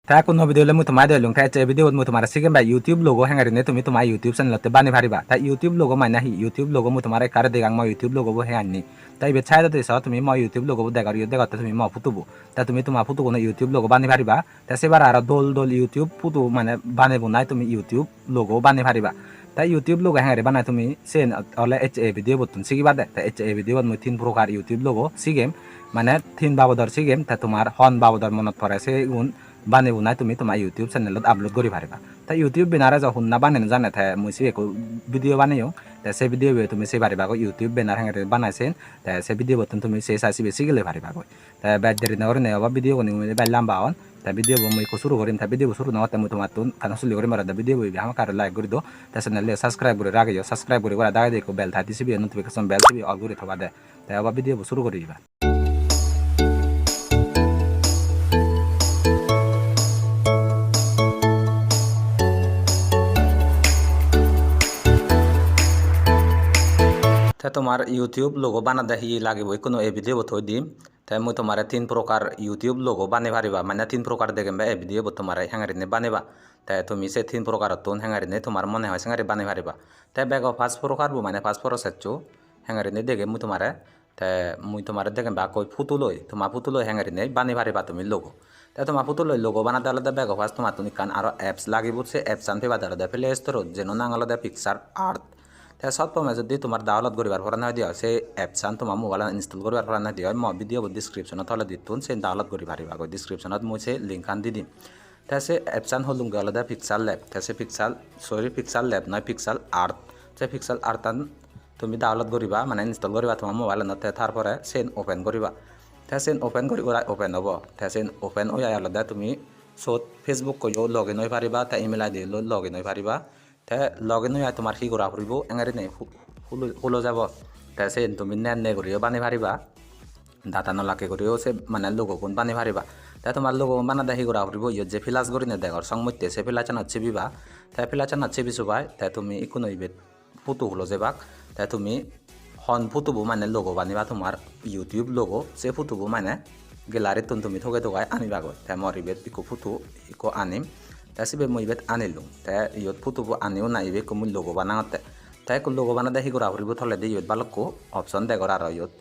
ta কোনো video লে মই তোমাই দিলুং ta ভিডিও মই তোমার সিগেম বা ইউটিউব লোগো হেঙারিনে তুমি তোমার ইউটিউব চ্যানেলতে বানি পারিবা ta ইউটিউব লোগো মানে হি ইউটিউব লোগো মই তোমার কারে দেগাং মই ইউটিউব লোগো বো হেঙানি তাই বে ছাইদা দেছ তুমি মই ইউটিউব লোগো দেগার ইউ দেগাতে তুমি মই ফুতুবো ta তুমি তোমার ফুতু কোন ইউটিউব লোগো বানি পারিবা ta সেবার আর দোল দোল ইউটিউব ফুতু মানে বানাইবো নাই তুমি ইউটিউব লোগো বানি পারিবা ta ইউটিউব লোগো হেঙারি বানাই তুমি সেন অলে এইচ এ ভিডিও বতুন সিগিবা দে ta এইচ এ ভিডিও মই তিন প্রকার ইউটিউব লোগো সিগেম মানে তিন বাবদর সিগেম ta তোমার হন বাবদর মনত পড়ে সে গুণ বানিব নাই তুমি তোমার ইউটিউব চ্যানেলত আপলোড করি পারিবা তা ইউটিউব বেনারে যখন না বানানো জানে তাই মই সে ভিডিও বানাইও তা সে ভিডিও তুমি সে পারিবা ইউটিউব বেনার হেঙে বানাইছেন তা সে ভিডিও বতন তুমি সে সাইসি বেশি গেলে পারিবা তা ব্যাড দেরি নগর নে বা ভিডিও কোনি মই বাইলাম বাওন তা ভিডিও মই কো শুরু করিম তা ভিডিও শুরু না তা মই তোমার তুন কানা শুলি করিম আর ভিডিও বই হাম কার লাইক করে দো তা চ্যানেলে সাবস্ক্রাইব করে রাখিও সাবস্ক্রাইব করে দাগাই দেখো বেল থাই দিছিবি নোটিফিকেশন বেল দিবি অল করে থবা দে তা বা ভিডিও শুরু করিবা তোমার ইউটিউব লোগো বানাতে হি লাগিব কোনো এ ভিডিও থৈ দিম তাই মই তোমার তিন প্রকার ইউটিউব লোগো বানাই পারিবা মানে তিন প্রকার দেখেন এ ভিডিও তোমার হেঙারিনে বানাইবা তাই তুমি সে তিন প্রকার তুন হেঙারিনে তোমার মনে হয় হেঙারি বানাই পারিবা তাই বেগ ফার্স্ট প্রকার মানে ফার্স্ট প্রসেসচু হেঙারিনে দেখে মই তোমার তাই মই তোমার দেখেন বা কই ফুটু লই তোমার ফুটু লই হেঙারিনে বানাই পারিবা তুমি লোগো তাই তোমার ফুটু লই লোগো বানাতে আলাদা বেগ ফার্স্ট তোমার তুমি কান আরো অ্যাপস লাগিব সে অ্যাপস আনতে বাদ আলাদা প্লে স্টোর যেন নাং আলাদা পিকচার আর্ট তাই সব প্রথমে যদি তোমার ডাউনলোড করিবার পর না দিও সে অ্যাপসান তোমার মোবাইল ইনস্টল করিবার পর না দিও মই ভিডিও ডিসক্রিপশনত তলে দিতুন সে ডাউনলোড করি পারিবা ডিসক্রিপশনত মই সে লিঙ্ক আন দি দিম তাই সে অ্যাপসান হলুম আলাদা পিক্সেল ল্যাব তাই সে পিক্সেল ল্যাব নয় পিক্সেল আর্ট সে পিক্সেল আর্টান তুমি ডাউনলোড করিবা মানে ইনস্টল করিবা তোমার মোবাইল নতে তারপরে সেন ওপেন করিবা তাই সেন ওপেন করি ওপেন হব তাই সেন ওপেন হয়ে আলাদা তুমি সত ফেসবুক কইও লগ ইন হয়ে পারিবা তাই ইমেল আইডি লগ ইন হয়ে পারিবা তে লগ ইন হয়ে তোমার কি করা ফুরিব এঙারি নেই হুলো যাব তে সে তুমি নেন করিও বানি পারিবা ডাটা নলাকে করিও সে মানে লোগো কোন বানি পারিবা তে তোমার লোগো বানাতে হি করা ফুরিব ইয়ে যে ফিলাস করি নে দেখর সংমত্যে সে ফিলাচানত চিবিবা তে ফিলাচানত চিবি সুবাই তে তুমি ইকোনো ইবেট ফুটু হলো যেবাক তে তুমি হন ফুটুবো মানে লোগো বানিবা তোমার ইউটিউব লোগো সে ফুটুবো মানে গ্যালারিত তুমি থগে থগাই আনিবা গয় তে মর ইবেট ইকো ফুটু ইকো আনিম তাই সিবে মই ইবেট আনিলুং তাই ইয়ত ফুটুবো আনিও না ইবে কমুল লোগো বানাতে তাই কো লোগো বানাতে হি করা ফুরিব থলে দি ইয়ত বালকো অপশন দেখর আর ইয়ত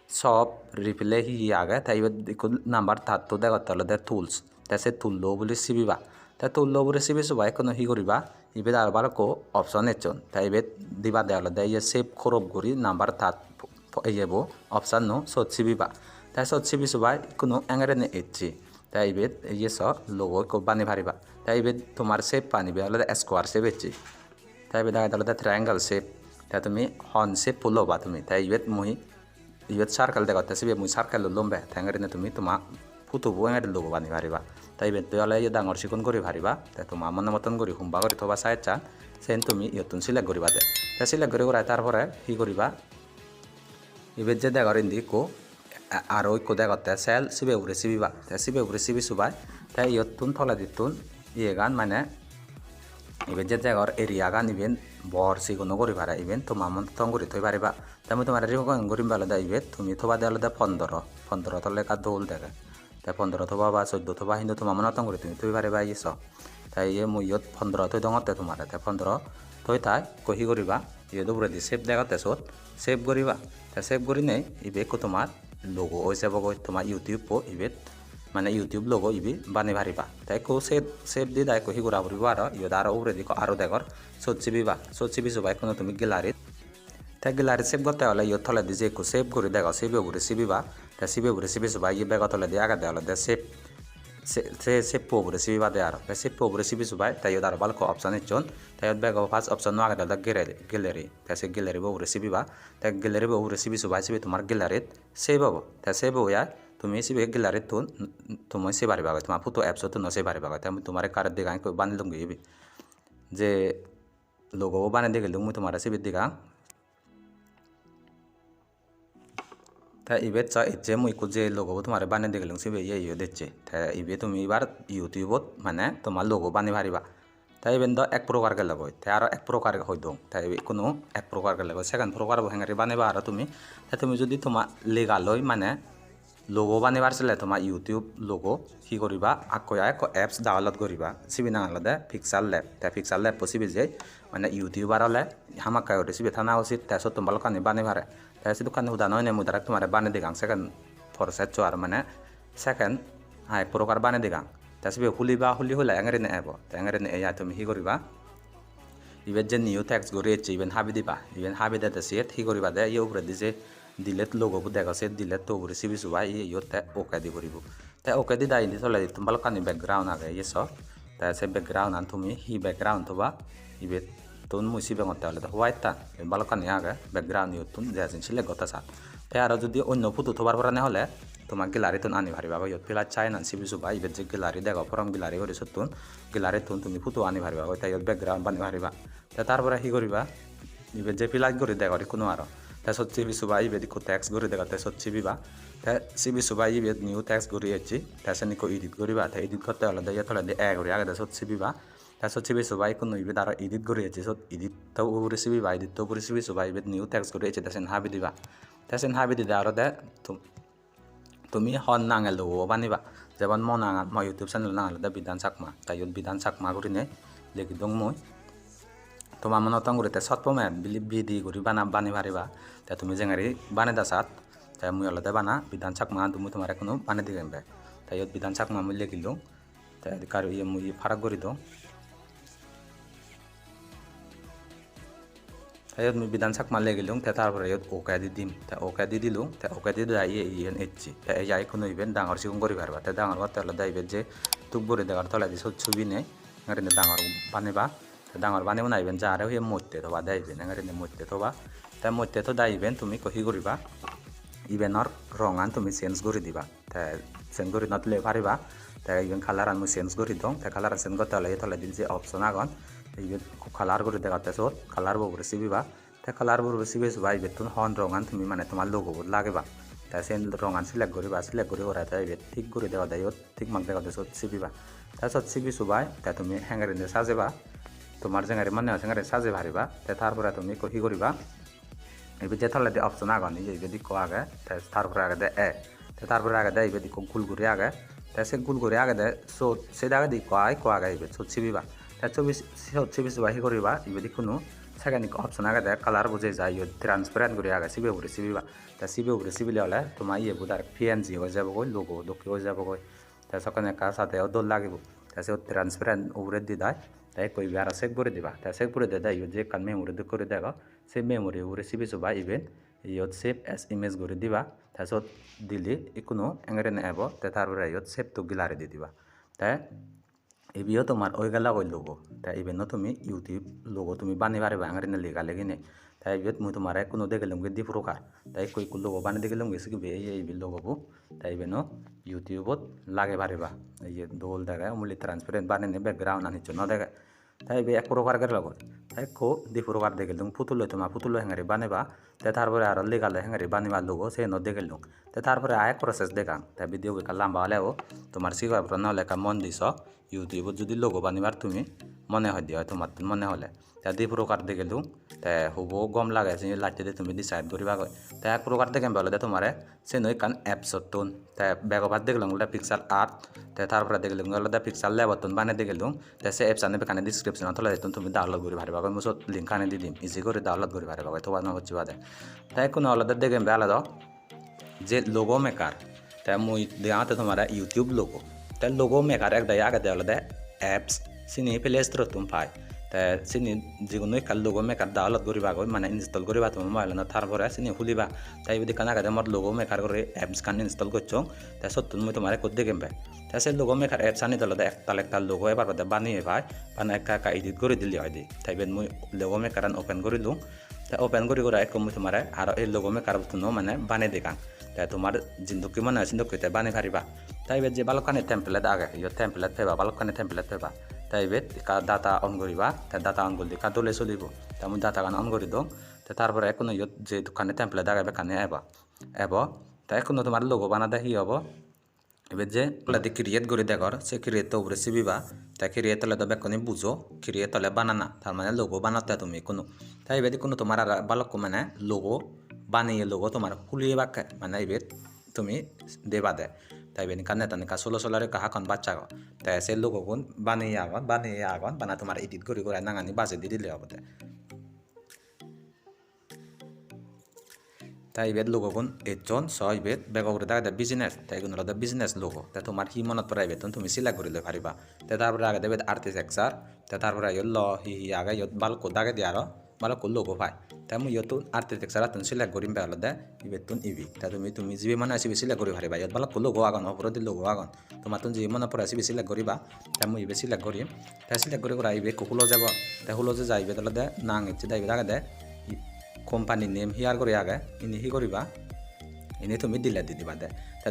সব রিপ্লে হি আগে তাই ইবেট ইকো নাম্বার থাতো দেখর তলে দে টুলস তাই সে তুললো বলে সিবিবা তাই তুললো বলে সিবি সবাই কোনো হি করিবা ইবেট আর বালকো অপশন এচন তাই ইবেট দিবা দেওয়ালে দে ইয়ে সেভ খরব করি নাম্বার থাত ইয়েবো অপশন নো সত সিবিবা তাই সত সিবি সবাই কোনো এঙারে নে এচি তাই ইবেট ইয়ে স লোগো কো বানি পারিবা তাই ইবেট তোমার শেপ পানিবে আলাদা স্কোয়ার শেপ এচি তাই ইবেট আলাদা ট্রায়াঙ্গেল শেপ তাই তুমি হন শেপ ফুলবা তুমি তাই ইবেট মুই ইবেট সার্কেল দেখাতে সিবে মুই সার্কেল লম্বে তাঙ্গারিনে তুমি তোমা ফুটুবো এঙারি লোগো বানি পারিবা তাই ইবেট বেলা ইয়ে ডাঙর চিকন করি পারিবা তাই তোমার মন মতন করি হুম্বা করি থবা চাই চান সেন তুমি ইয়তুন সিলেক্ট করিবা দে তাই সিলেক্ট করি করাই তারপরে কি করিবা ইবেট যে দেখার ইন্দি কো আর ঐক্য দেখাতে সেল সিবে উড়ে সিবিবা তাই সিবে উড়ে সিবি সুবাই তাই ইয়তুন থলা দিতুন ইয়ে গান মানে ইবেন যে জায়গার এরিয়া গান ইবেন বর সিগুনো করি পারা ইবেন তোমার মন তং করি থই পারিবা তাই মই তোমার রিকমেন্ড করিম আলাদা ইবেন তুমি থবা দে আলাদা 15 তলে কা দোল দেখে তাই 15 থবা বা 14 থবা হিন্দু তোমার মন তং করি তুমি থই পারিবা ইস তাই ইয়ে মই ইয়ত 15 থই দঙতে তোমার তাই 15 থই তাই কহি করিবা ইয়ে দুপুরে দি সেভ দেখাতে সত সেভ করিবা তাই সেভ করি নেই ইবে কো তোমার লোগো হয়েছে বগৈ তোমার ইউটিউব পো ইবেট মানে ইউটিউব লোগো ইবি বানি পারিবা তাই কো সেভ দি দাই কহি করা ফুরিব আর ইয়ত আর উপরে দিক আরো দেখর সচিবি সবাই কোনো তুমি গ্যালারিত তাই গ্যালারি সেভ করতে হলে ইয়ত থলে দি যে কো সেভ করে দেখো সেভ উপরে সিবিবা তাই সিবে উপরে সিবি সবাই ইয়ে বেগ থলে দি আগা দেওয়ালে দে সেভ উপরে সিবিবা দে আর তাই সেভ উপরে সিবি সবাই তাই ইয়ত আর বালকো অপশন ইচ্ছন তাই ইয়ত বেগ ফার্স্ট অপশন নো আগা দেওয়ালে গ্যালারি তাই সে গ্যালারি উপরে সিবিবা তাই গ্যালারি উপরে সিবি সবাই সিবি তোমার গ্যালারিত সেভ হবো তাই সেভ হইয়া তুমি সিবে গ্যালারিত তুন তুমি সে পারিবা তোমার ফটো অ্যাপস তো নসে পারিবা তাই আমি তোমার কার দিকে আমি বানি লুঙ্গি ইবি যে লোগো বানি দিকে লুঙ্গ তোমার সিবি দিকে তাই ইবে চ ইচ্ছে মুই কো যে লোগো তোমার বানি দিকে লুঙ্গ সিবে ইয়ে দিচ্ছে তাই ইবে তুমি এবার ইউটিউবত মানে তোমার লোগো বানি পারিবা তাই ইবেন দ এক প্রকার গেলে বই তাই আর এক প্রকার হই দং তাই কোনো এক প্রকার গেলে সেকেন্ড প্রকার হেঙারি বানিবা আর তুমি তাই তুমি যদি তোমার লেগালই মানে লোগো বানিবার চলে তোমার ইউটিউব লোগো কি করিবা আকৌ এপস ডাউনলোড করিবা সিবি নাঙালদে পিক্সেলল্যাব তে পিক্সেলল্যাব সিবি যে মানে ইউটিউবার হলে হামাকায় সিবি থানা উচিত তাছত তোমার কানি বানি পারে তাই সিদু কানি হুদা নয় মুই ডাইরেক্ট তোমার বানি দিগাং সেকেন্ড প্রসেস আর মানে সেকেন্ড এক প্রকার বানি দিগাং তা সিবি হুলি হলে এঙ্গেরিনে এব এঙ্গেরিনে এয়া তুমি কি করিবা ইবেন যে নিউ টেক্সট গড়ি এসে ইবেন হাবি দিবা ইবেন হাবি দিতে সে কি করিবা দে ইয়ে উপরে দিছে ডিলেট লোগোবো দেখা সে ডিলেট তো উপরে সিবি সুবা ইয়ে ওকে দি করিব তে ওকে দি দাই দি চলে তোমার কানি ব্যাকগ্রাউন্ড আগে ইয়ে স তে সে ব্যাকগ্রাউন্ড আন তুমি হি ব্যাকগ্রাউন্ড তোবা ইবে তুন মুই সিবে মতে হলে হোয়াইট তা বালকানি আগে ব্যাকগ্রাউন্ড ইয়ে তুন যে আছে সিলে গতা সা তে আর যদি অন্য ফটো তোবার পরানে হলে তোমার গ্যালারি তুন আনি ভারিবা ইয়ে পিলা চাই না সিবি সুবা ইবে যে গ্যালারি দেখো ফরম গ্যালারি করে সতুন গ্যালারি তুন তুমি ফটো আনি ভারিবা তাই ব্যাকগ্রাউন্ড বানি ভারিবা তে তারপরে কি করিবা ইবে যে পিলা করে দেখো কোনো আর তাছত সিবি সুবা ইবে দিকো টেক্সট করে দেখা তাছত সিবিবা তে সিবি সুবা ইবে নিউ টেক্সট করে এচি তাছত নিকো এডিট করিবা তে এডিট করতে হলে দে থলে দে এ করে আগে তাছত সিবিবা তাছত সিবি সুবা কোনো ইবে দ্বারা এডিট করে এচি সত এডিট তো উপরে সিবিবা এডিট তো উপরে সিবি সুবা ইবে নিউ টেক্সট করে এচি তাছত হাবি দিবা তাছত হাবি দিদা আর দে তুমি হন নাঙে লোগো বানিবা যেমন মন নাঙা মই ইউটিউব চ্যানেল নাঙালে দে বিধান চাকমা তাই বিধান চাকমা করিনে লেখি দং মই তোমার মনে তঙ্গুরিতে সৎপমে বিধি করি বানি পারিবা তা তুমি যেঙারি বানে দাসাত তাই মুই অলতে বানা বিধান চাকমা তুমি তোমার এখনো বানে দিকে তাই বিধান চাকমা মুই লেখিলুম তাই কার ইয়ে মুই ফারাক করি দো তাই মুই বিধান চাকমা লেখিলুম তারপরে ওকে দি দিম তা ওকে দি দিলুম তা ওকে দি দাই ইয়ে এসছি তাই এই কোনো ইভেন ডাঙর সিগুন করি পারবা তাই ডাঙর করতে হলে দাইবে যে তুক বরে দেখার তলে দি ছবি নেই ডাঙর বানিবা ডাঙর বানিব নাইবেন যা আরে হয়ে মরতে থবা দাইবেন এনে মরতে থবা তাই মরতে তো দাইবেন তুমি কহি করিবা ইভেনর রং আন তুমি চেঞ্জ করে দিবা তাই চেঞ্জ করে নতলে পারিবা তাই ইভেন কালার আন মুই চেঞ্জ করে দং তাই কালার চেঞ্জ করতে হলে তলে দিন যে অপশন আগন ইভেন কালার করে দেখাতে সত কালার ববরে সিবিবা তাই কালার ববরে সিবি সুবা ইভেন তুমি হন রং আন তুমি মানে তোমার লোগো লাগেবা তাই সে রং আন সিলেক্ট করিবা সিলেক্ট করে ওরা তাই ইভেন ঠিক করে দেওয়া দেয় ঠিক মাক দেখাতে সত সিবিবা তাই সত সিবি সুবাই তাই তুমি হ্যাঙ্গার ইনে সাজেবা তোমার যেঙারি মনে হয় সেঙারি সাজে ভারিবা তারপরে তুমি কী করিবা এবার যে থলে দিয়ে অপশন আগন এই দিক আগে তারপরে আগে দেয় তারপরে আগে দেয় এবার দিক গুল করে আগে তাই সে গুল করে আগে দেয় সোট সে আগে দিক আগে এবার সোট ছিবিবা তাই ছবি সুবা হি করিবা এবার দিক কোনো সেকেন্ড অপশন আগে দেয় কালার বুঝে যায় ট্রান্সপারেন্ট করে আগে সিবে উপরে সিবিবা তাই সিবে উপরে সিবিলে হলে তোমার ইয়ে বুধার পিএনজি হয়ে যাব গই লোগো দোকে হয়ে যাব গই তাই সকালে একার সাথে দোল লাগিব তাই সে ট্রান্সপারেন্ট উপরে দি দেয় তাই কই আর চেক করে দিবা তাই চেক করে দেয় ইয়ে যে কান মেমোরি করে দেখো সেই মেমোরি উপরে সিবি সুবা ইভেন ইয়ত সেভ এস ইমেজ করে দিবা তাছত দিলি কোনো এঙ্গেরে নেব তারপরে ইয়ত সেভ তো গিলারে দি দিবা তাই এবিও তোমার ওই গেলা ওই লোগো তাই ইভেনও তুমি ইউটিউব লোগো তুমি বানি পারিবা এঙ্গেরে লেখা লেগে নেই তাই ইবেত মুই তোমার কোনো দেখলাম দি প্রকার তাই কই লোগো বানি দেখলাম গেছে কি এই লোগোবো তাই ইভেনও ইউটিউবত লাগে পারিবা এই দোল দেখায় মুলি ট্রান্সপারেন্ট বানি নে ব্যাকগ্রাউন্ড আনিছ ন দেখায় তাই এক প্রকার করে লগত তাই দি প্রকার দেখলাম পুতুল তোমার পুতুল হেঙ্গারি বানিবা তাই তারপরে আর লেগালে হেঙ্গারি বানিবা লোগো সে ন দেখলাম তাই তারপরে আরেক প্রসেস দেখাম তাই ভিডিও কা লম্বা হলেও তোমার শিখার পর নহলে মন দিছ ইউটিউবত যদি লোগো বানিবার তুমি মনে হয় দিয়ে তোমার মনে হলে তাই দি প্রকার দেখলাম তাই হব গম লাগে লাইটে দিয়ে তুমি ডিসাইড করিবা গয় তাই এক প্রকার দেখেন বলে তোমার সে নই কান অ্যাপসত তুন তাই ব্যাগবাদ দেখলাম বলে পিক্সেল আর্ট তাই তারপরে দেখলাম বলে Pixellab তুন বানিয়ে দেখলাম তাই সে অ্যাপস আনে কানে ডিসক্রিপশন তলে তুমি ডাউনলোড করে পারিবা গয় মুসত লিঙ্ক আনে দি দিম ইজি করে ডাউনলোড করে পারিবা গয় তোমার হচ্ছে বাদে তাই কোনো আলাদা দেখেন আলাদা যে লোগো মেকার তাই মুই দেখাতে তোমার ইউটিউব লোগো তাই লোগো মেকার এক দায় আগে দেওয়া আলাদা অ্যাপস চিনি প্লে স্টোর তুমি পাই তাই চিনি যিকোনো একটা লোগো মেকার ডাউনলোড করিবা গৈ মানে ইনস্টল করিবা তুমি মোবাইল তারপরে চিনি খুলিবা তাই যদি কানা আগে মোর লোগো মেকার করে অ্যাপস কান ইনস্টল করছো তাই সত্যি মুই তোমার কত দেখেন পাই তাই সে লোগো মেকার অ্যাপস আনি দলে একটা লোগো এবার বাদে বানিয়ে পাই বানা একা এডিট করে দিলি হয় দি তাই বেন মুই লোগো মেকার ওপেন করিলুম তাই ওপেন করে এক মুই তোমার আর এই লোগো মেকার মানে বানিয়ে দেখান তাই তোমার জিন্দুকি মনে হয় জিন্দুকি তাই বানিয়ে পারিবা তাই বেদ যে বালকানি টেম্পলেট আগে টেম্পলেট পেবা বালকানি টেম্পলেট পেবা তাই বেদ ডাটা অন করিবা তাই ডাটা অন করলে দলে চলিব তাই মুই ডাটা গান অন করে দো তারপরে কোনো যে দোকানে টেম্পলেট আগে বেকানে এব তাই কোনো তোমার লোগো বানাতে হি হব এবার যে ওলাদি ক্রিয়েট করে দেখর সে ক্রিয়েট তো উপরে সিবিবা তাই ক্রিয়েট হলে তো বেকনি বুঝো ক্রিয়েট হলে বানানা তার মানে লোগো বানাতে তুমি কোনো তাই এবার কোনো তোমার আর বালক মানে লোগো বানিয়ে লোগো তোমার খুলিয়ে বাক্যে মানে এবার তুমি দেবা দে তাই বেনি কানে তানি কা solo solare ka hakon bacha go ta se logo gun baniye agon bana tomar edit gori gori nangani baje di dile obote ta ibet logo gun ejon so ibet bego gori daga business ta igun ola business logo ta tomar hi monot pora ibet তুমি select gori le pariba ta tarpore age debet architecture ta tarpore ayo lo hi age yot balko daga di aro balko logo pai ta mu yotun architecture atun select gori be alode ibetun ibi ta তুমি jibe mana asibe select gori pariba yot balko logo agon oporo di logo agon tomar tun jibe monot pora asibe select goriba ta mu ibe select gori ta select gori gora ibe kulo jabo ta hulo je jaibe alode nang ichi daibe daga de company name here করে আগে ইনি হি করিবা ইনি তুমি দিলা দি দিবা দে তা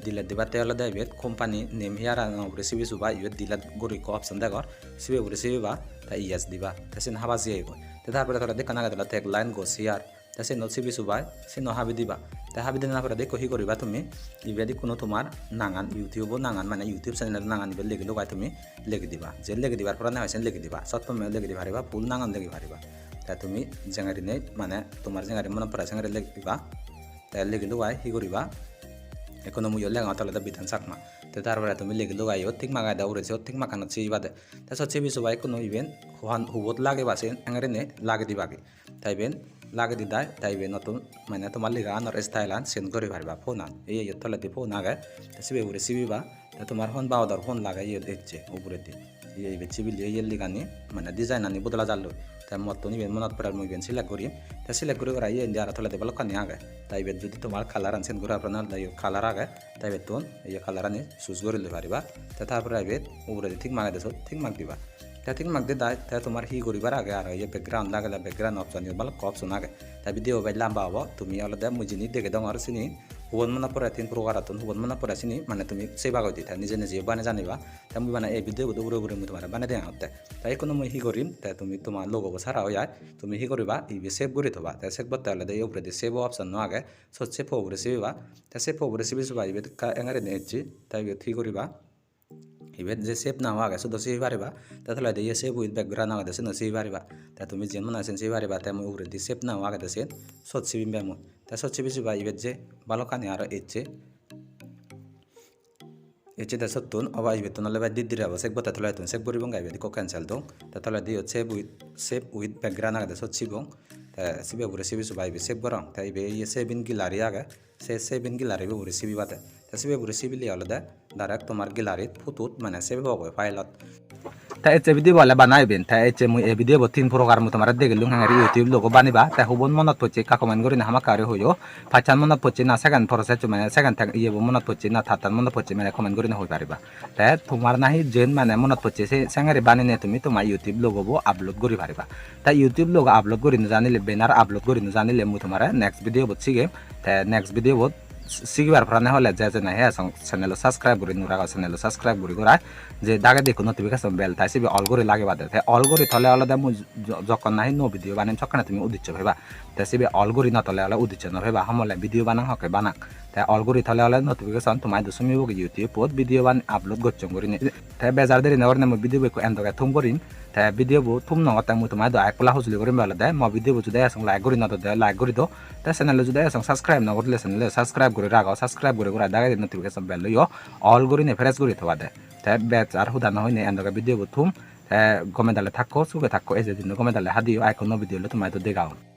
দিলা দিবা তে হলে দেবে কোম্পানি নেম হিয়ার উপরে সিবি সুবা ইয়ে দিলা গরি কো অপশন দেখর সিবি উপরে সিবি বা তা ইয়েস দিবা তা সিন হাবা জিয়ে গো তে তারপরে তোরা দেখ না গেলা টেক লাইন গো হিয়ার তা সিন সিবি সুবা সিন হাবি দিবা তা হাবি দিনা পরে দেখো হি করিবা তুমি ইবেদি কোনো তোমার নাঙান ইউটিউব নাঙান মানে ইউটিউব চ্যানেল নাঙান ইবে লেগে লগাই তুমি লেগে দিবা যে লেগে দিবার পরে না হইছেন লেগে দিবা সত্য মে লেগে দিবা পারিবা ফুল নাঙান লেগে পারিবা তা তুমি জেঙারি নেই মানে তোমার জেঙারি মনে পড়া জেঙারি লেখিবা তাই লেগিলো গাই হি করিবা এখনো মুই লেগা তলে বিধান চাকমা তো তারপরে তুমি লেগিলো গাই ঠিক মাগাই দাও উড়েছে ঠিক মাখানো চিবা দে তা সচ্ছে বিসবাই কোনো ইভেন হুবত লাগে বাসে এঙারি নে লাগে দিবাগে তাই বেন লাগে দি দাই তাই বেন নতুন মানে তোমার লিগা নর স্টাইলান সেন্ড করে পারবা ফোন আন এই তলে দি ফোন আগে তা সিবে উড়ে সিবিবা তা তোমার ফোন বাওদার ফোন লাগাই ইয়ে দেখছে উপরে দি এই বেচিবিলি এই লিগানি মানে ডিজাইন আনি বদলা জাল্লো তা মতন ইবেন মনত পড়ার মুই ইবেন সিলেক্ট করি তা সিলেক্ট করে করা ইয়ে ইন্ডিয়া তলে দেবল কানি আগে তাই বেন যদি তোমার কালার আনছেন করে আপনার কালার আগে তাই বেতন এই কালার আনি চুজ করে লই পারিবা তা তারপরে আইবেন উপরে ঠিক মাগাই দেছো ঠিক মাগ দিবা তা ঠিক মাগ দে দাই তা তোমার হি করিবার আগে আর এই ব্যাকগ্রাউন্ড লাগালে ব্যাকগ্রাউন্ড অপশন ইয়ে ভালো অপশন আগে তাই ভিডিও বাই লম্বা হবো তুমি আলাদা মুই জিনি দেখে দাও আর সিনি হুবন মনে পড়ে তিন প্রকার আতুন হুবন মনে পড়ে চিনি মানে তুমি সেই ভাগ দিতা নিজে নিজে বানে জানিবা তা মুই মানে এই ভিডিও উড়ে উড়ে মুই তোমার বানে দেয়া হতে তাই কোনো মুই হি করিম তাই তুমি তোমার লোগো সারা হই তুমি হি করিবা ইবে সেভ করে থবা তাই সেভ করতে হলে এই উপরে সেভ অপশন ন আগে সো সেভ উপরে সেভবা তাই সেভ উপরে সেভ সুবা ইবে এঙারে নেছি তাই হি করিবা ইবে যে সেভ না আগে শুধু সেই পারিবা তাহলে দিয়ে সেভ উইথ ব্যাকগ্রাউন্ড আগে দেন সেই পারিবা তা তুমি যেমন আছেন সেই পারিবা তাই মুই উপরে দিয়ে সেভ না আগে দেন সত সিবিম বেমু তা সত সিবি সুবা ইবে যে ভালো কানে আর এচে তে সত্তুন অবা ইবে তো নলে বাই দিদিরা সেভ বতা তলে তুন সেভ করিবং গাইবে দিকো ক্যান্সেল দং তা তলে দিও সেভ উইথ ব্যাকগ্রাউন্ড আগে সত সিবং তা সিবে উপরে সিবি সুবা ইবে সেভ করং তা ইবে ইয়ে সেভ ইন গ্যালারি আগে সেভ ইন গ্যালারি উপরে সিবি বাতে তা সিবে উপরে সিবি লি হলো দে ডাইরেক্ট তোমার গ্যালারিত ফুটুত মানে সেভ হবে ফাইলত তা এচে ভিডিও বলে বানাইবেন তা এচে মুই এই ভিডিও তিন প্রকার মু তোমার দেখিলুম হাঙ্গারি ইউটিউব লোগো বানিবা তা হুবন মনত পড়ছে কা কমেন্ট করি না হামা কারে হইও পাঁচান মনত পড়ছে না সেকেন্ড প্রসেস মানে সেকেন্ড থাক ইয়ে মনত পড়ছে না থাতান মনত পড়ছে মানে কমেন্ট করি না হই পারিবা তা তোমার নাহি যেন মানে মনত পড়ছে সে সাঙ্গারি বানিনে তুমি তোমার ইউটিউব লোগো বো আপলোড করি পারিবা তা ইউটিউব লোগো আপলোড করি না জানিলে বেনার আপলোড করি না জানিলে মু তোমার নেক্সট ভিডিও বত সিগে তা নেক্সট ভিডিও বত সিগবার ফরানে হলে যে না হে চ্যানেল সাবস্ক্রাইব করি নুরা চ্যানেল সাবস্ক্রাইব করি করা যে দাগে দেখো নোটিফিকেশন বেল তাই সিবি অল করে লাগে বাদে অল করে থলে আলাদা মু যখন নাহি নো ভিডিও বানাম সকানে তুমি উদিচ্ছ ভাইবা তাই সিবি অল করে না তলে আলাদা উদিচ্ছ না ভাইবা হামলে ভিডিও বানাং হকে বানাক তাই অল করে থলে আলাদা নোটিফিকেশন তোমার দশমি বগে ইউটিউব পত ভিডিও বান আপলোড গচ্চং করি তাই বেজার দেরি নগর না ভিডিও বেকো এন্ডকে থুম করিন তাই ভিডিও বো থুম নগতা মু তোমার আই পোলা হুজলি করিম বেলা ম ভিডিও যদি আসং লাইক করি না তো লাইক করি দো তাই চ্যানেল যদি আসং সাবস্ক্রাইব না করলে চ্যানেল সাবস্ক্রাইব করে রাখো সাবস্ক্রাইব করে দাগে নোটিফিকেশন বেল লইও অল করে নে ফ্রেশ করে থবা দে তাই বেচ আর হুদা না হইনে এন্ডকে ভিডিও বো থুম গমে দালে থাকো সুগে থাকো এই যে দিন গমে দালে হাদিও আইকন ভিডিও লো তোমার তো দেখাও